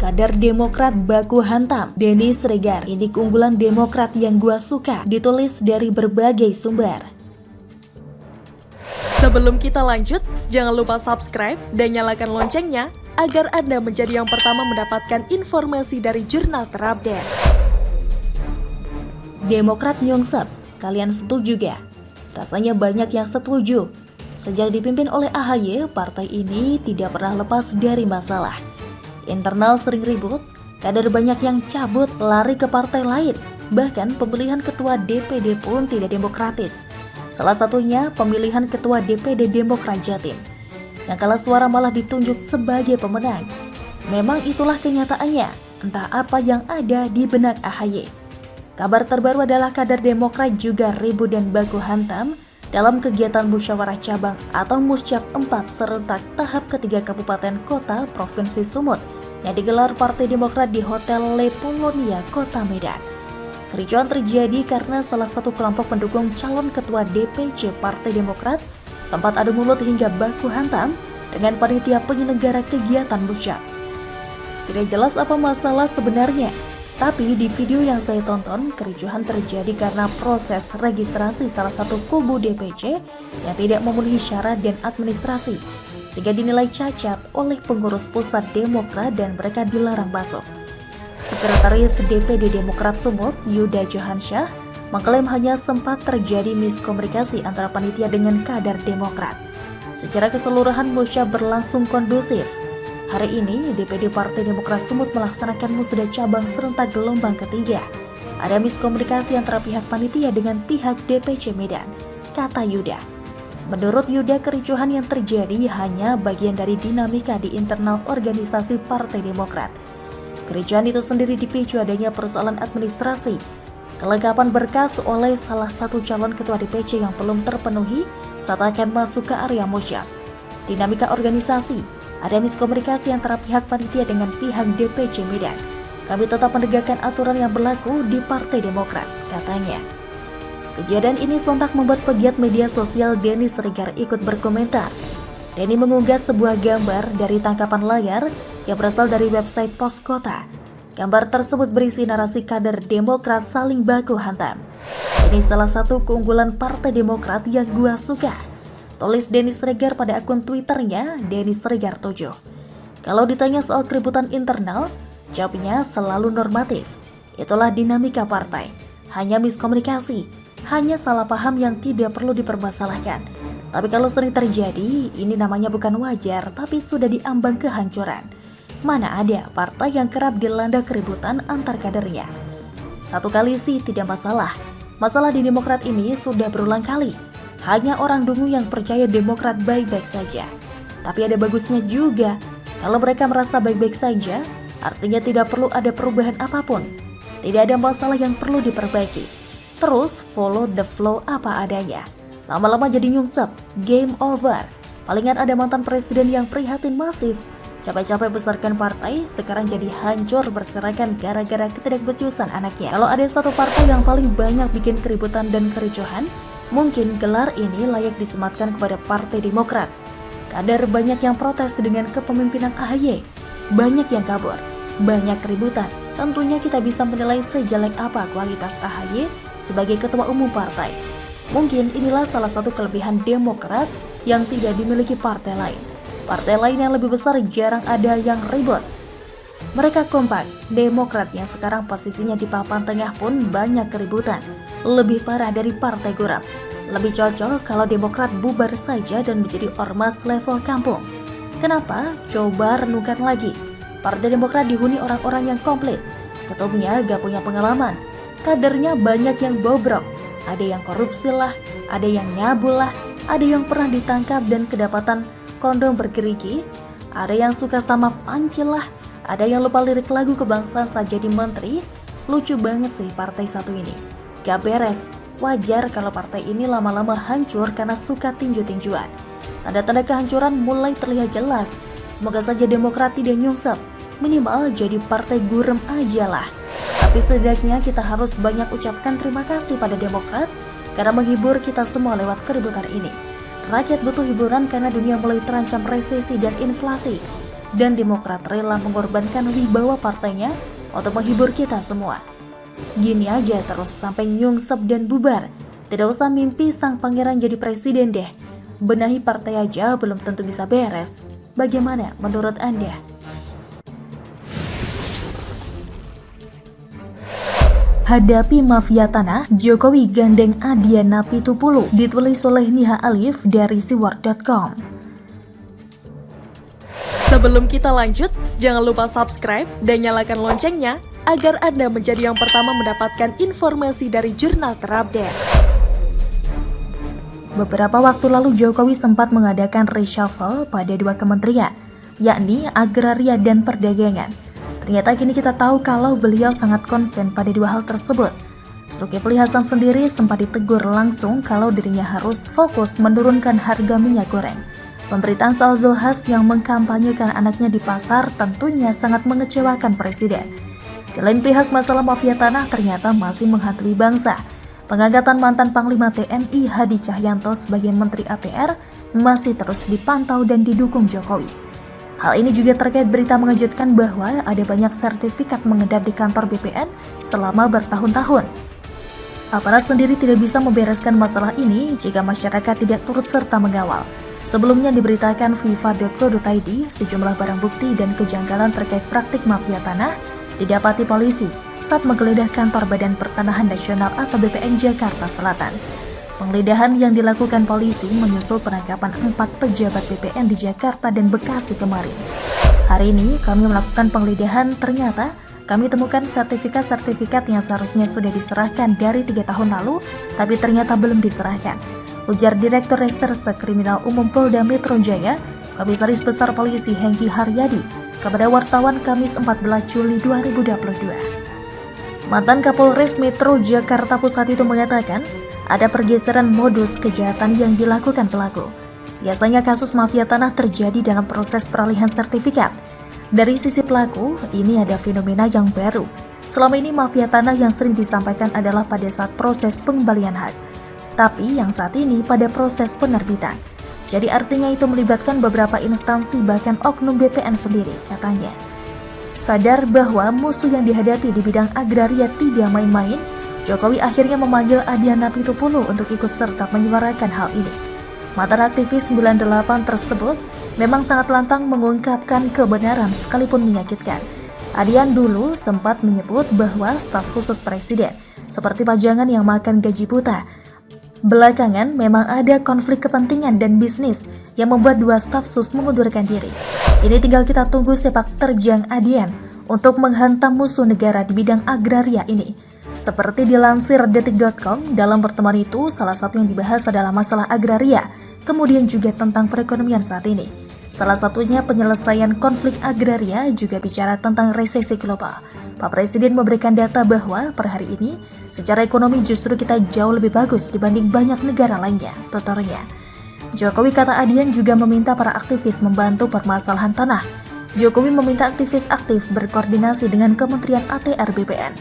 Kader Demokrat baku hantam Denny Sregar, ini keunggulan Demokrat yang gua suka, ditulis dari berbagai sumber. Sebelum kita lanjut, jangan lupa subscribe dan nyalakan loncengnya agar Anda menjadi yang pertama mendapatkan informasi dari jurnal terupdate. Demokrat nyungsep, kalian setuju gak? Rasanya banyak yang setuju. Sejak dipimpin oleh AHY, partai ini tidak pernah lepas dari masalah. Internal sering ribut, kader banyak yang cabut lari ke partai lain. Bahkan pemilihan ketua DPD pun tidak demokratis. Salah satunya pemilihan ketua DPD Demokrat Jatim. Yang kalah suara malah ditunjuk sebagai pemenang. Memang itulah kenyataannya, entah apa yang ada di benak AHY. Kabar terbaru adalah kader Demokrat juga ribut dan baku hantam dalam kegiatan musyawarah cabang atau Muscap 4 serentak tahap ketiga Kabupaten Kota Provinsi Sumut yang digelar Partai Demokrat di Hotel Le Polonia, Kota Medan. Kericuan terjadi karena salah satu kelompok pendukung calon ketua DPC Partai Demokrat sempat adu mulut hingga baku hantam dengan panitia penyelenggara kegiatan Muscap. Tidak jelas apa masalah sebenarnya, tapi di video yang saya tonton, kericuhan terjadi karena proses registrasi salah satu kubu DPC yang tidak memenuhi syarat dan administrasi, sehingga dinilai cacat oleh pengurus pusat Demokrat dan mereka dilarang masuk. Sekretaris DPD Demokrat Sumut, Yuda Johansyah, mengklaim hanya sempat terjadi miskomunikasi antara panitia dengan kader Demokrat. Secara keseluruhan, Musyawarah berlangsung kondusif. Hari ini, DPD Partai Demokrat Sumut melaksanakan musda cabang serentak gelombang ketiga. Ada miskomunikasi antara pihak panitia dengan pihak DPC Medan, kata Yuda. Menurut Yuda, kericuhan yang terjadi hanya bagian dari dinamika di internal organisasi Partai Demokrat. Kericuhan itu sendiri dipicu adanya persoalan administrasi, kelengkapan berkas oleh salah satu calon ketua DPC yang belum terpenuhi saat akan masuk ke area musyawarah. Dinamika organisasi, ada miskomunikasi antara pihak panitia dengan pihak DPC Medan. Kami tetap menegakkan aturan yang berlaku di Partai Demokrat, katanya. Kejadian ini sontak membuat pegiat media sosial Denny Sregar ikut berkomentar. Denny mengunggah sebuah gambar dari tangkapan layar yang berasal dari website Pos Kota. Gambar tersebut berisi narasi kader Demokrat saling baku hantam. Ini salah satu keunggulan Partai Demokrat yang gua suka, tulis Denny Sregar pada akun Twitternya Denny Sregar 7. Kalau ditanya soal keributan internal, jawabnya selalu normatif. Itulah dinamika partai. Hanya miskomunikasi, hanya salah paham yang tidak perlu dipermasalahkan. Tapi kalau sering terjadi, ini namanya bukan wajar, tapi sudah diambang kehancuran. Mana ada partai yang kerap dilanda keributan antar kadernya. Satu kali sih tidak masalah. Masalah di Demokrat ini sudah berulang kali. Hanya orang dungu yang percaya Demokrat baik-baik saja. Tapi ada bagusnya juga. Kalau mereka merasa baik-baik saja, artinya tidak perlu ada perubahan apapun. Tidak ada masalah yang perlu diperbaiki. Terus follow the flow apa adanya. Lama-lama jadi nyungsep, game over. Palingan ada mantan presiden yang prihatin masif. Capek-capek besarkan partai, sekarang jadi hancur berserakan gara-gara ketidakbecjusan anaknya. Kalau ada satu partai yang paling banyak bikin keributan dan kericuhan, mungkin gelar ini layak disematkan kepada Partai Demokrat. Kader banyak yang protes dengan kepemimpinan AHY, banyak yang kabur, banyak keributan. Tentunya kita bisa menilai sejelek apa kualitas AHY sebagai ketua umum partai. Mungkin inilah salah satu kelebihan Demokrat yang tidak dimiliki partai lain. Partai lain yang lebih besar jarang ada yang ribut. Mereka kompak. Demokrat yang sekarang posisinya di papan tengah pun banyak keributan. Lebih parah dari partai guram. Lebih cocok kalau Demokrat bubar saja dan menjadi ormas level kampung. Kenapa? Coba renungkan lagi. Partai Demokrat dihuni orang-orang yang komplit. Ketumnya gak punya pengalaman. Kadernya banyak yang bobrok. Ada yang korupsi lah, ada yang nyabul lah, ada yang pernah ditangkap dan kedapatan kondom bergerigi, ada yang suka sama pancil lah, ada yang lupa lirik lagu kebangsaan saat jadi menteri. Lucu banget sih partai satu ini. Gak beres. Wajar kalau partai ini lama-lama hancur karena suka tinju-tinjuan. Tanda-tanda kehancuran mulai terlihat jelas. Semoga saja Demokrat tidak nyungsep. Minimal jadi partai gurem aja lah. Tapi setidaknya kita harus banyak ucapkan terima kasih pada Demokrat karena menghibur kita semua lewat keributan ini. Rakyat butuh hiburan karena dunia mulai terancam resesi dan inflasi. dan Demokrat rela mengorbankan wibawa partainya untuk menghibur kita semua. Gini aja terus sampai nyungsep dan bubar. Tidak usah mimpi sang pangeran jadi presiden deh. Benahi partai aja belum tentu bisa beres. Bagaimana menurut Anda? Hadapi mafia tanah, Jokowi gandeng Adiana Pitupulu, ditulis oleh Niha Alif dari siwar.com. Sebelum kita lanjut, jangan lupa subscribe dan nyalakan loncengnya agar Anda menjadi yang pertama mendapatkan informasi dari jurnal terupdate. Beberapa waktu lalu Jokowi sempat mengadakan reshuffle pada 2 kementerian, yakni Agraria dan Perdagangan. Ternyata kini kita tahu kalau beliau sangat konsen pada 2 hal tersebut. Zulkifli Hasan sendiri sempat ditegur langsung kalau dirinya harus fokus menurunkan harga minyak goreng. Pemberitaan soal Zulhas yang mengkampanyekan anaknya di pasar tentunya sangat mengecewakan Presiden. Di lain pihak, masalah mafia tanah ternyata masih menghantui bangsa. Pengangkatan mantan Panglima TNI Hadi Cahyanto sebagai Menteri ATR masih terus dipantau dan didukung Jokowi. Hal ini juga terkait berita mengejutkan bahwa ada banyak sertifikat mengedap di kantor BPN selama bertahun-tahun. Aparat sendiri tidak bisa membereskan masalah ini jika masyarakat tidak turut serta mengawal. Sebelumnya diberitakan viva.co.id, sejumlah barang bukti dan kejanggalan terkait praktik mafia tanah didapati polisi saat menggeledah kantor Badan Pertanahan Nasional atau BPN Jakarta Selatan. Penggeledahan yang dilakukan polisi menyusul penangkapan 4 pejabat BPN di Jakarta dan Bekasi kemarin. Hari ini kami melakukan penggeledahan, ternyata kami temukan sertifikat-sertifikat yang seharusnya sudah diserahkan dari 3 tahun lalu, tapi ternyata belum diserahkan, ujar Direktur Reserse Kriminal Umum Polda Metro Jaya, Komisaris Besar Polisi Hengki Haryadi, kepada wartawan Kamis 14 Juli 2022. Mantan Kapolres Metro Jakarta Pusat itu mengatakan, ada pergeseran modus kejahatan yang dilakukan pelaku. Biasanya kasus mafia tanah terjadi dalam proses peralihan sertifikat. Dari sisi pelaku, ini ada fenomena yang baru. Selama ini mafia tanah yang sering disampaikan adalah pada saat proses pengembalian hak. Tapi yang saat ini pada proses penerbitan. Jadi artinya itu melibatkan beberapa instansi bahkan oknum BPN sendiri, katanya. Sadar bahwa musuh yang dihadapi di bidang agraria tidak main-main, Jokowi akhirnya memanggil Adiana Pitupulu untuk ikut serta menyuarakan hal ini. Mantan aktivis 98 tersebut memang sangat lantang mengungkapkan kebenaran sekalipun menyakitkan. Adian dulu sempat menyebut bahwa staf khusus presiden seperti pajangan yang makan gaji buta. Belakangan memang ada konflik kepentingan dan bisnis yang membuat 2 staf sus mengundurkan diri. Ini tinggal kita tunggu sepak terjang Adian untuk menghantam musuh negara di bidang agraria ini. Seperti dilansir detik.com, dalam pertemuan itu salah satu yang dibahas adalah masalah agraria, kemudian juga tentang perekonomian saat ini. Salah satunya penyelesaian konflik agraria, juga bicara tentang resesi global. Pak Presiden memberikan data bahwa per hari ini secara ekonomi justru kita jauh lebih bagus dibanding banyak negara lainnya, tuturnya. Jokowi, kata Adian, juga meminta para aktivis membantu permasalahan tanah. Jokowi meminta aktivis aktif berkoordinasi dengan Kementerian ATR BPN.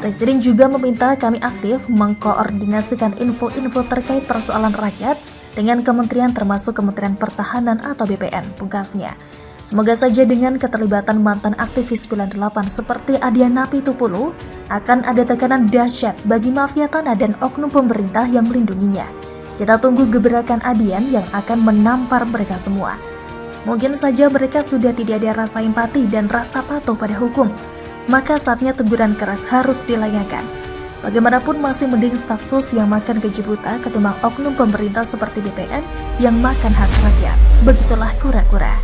Presiden juga meminta kami aktif mengkoordinasikan info-info terkait persoalan rakyat dengan kementerian termasuk Kementerian Pertahanan atau BPN, pungkasnya. Semoga saja dengan keterlibatan mantan aktivis 98 seperti Adiana Pitupulu akan ada tekanan dahsyat bagi mafia tanah dan oknum pemerintah yang melindunginya. Kita tunggu gebrakan Adian yang akan menampar mereka semua. Mungkin saja mereka sudah tidak ada rasa empati dan rasa patuh pada hukum. Maka saatnya teguran keras harus dilayangkan. Bagaimanapun masih mending staf sus yang makan gaji buta ketimbang oknum pemerintah seperti BPN yang makan hak rakyat. Begitulah kura-kura.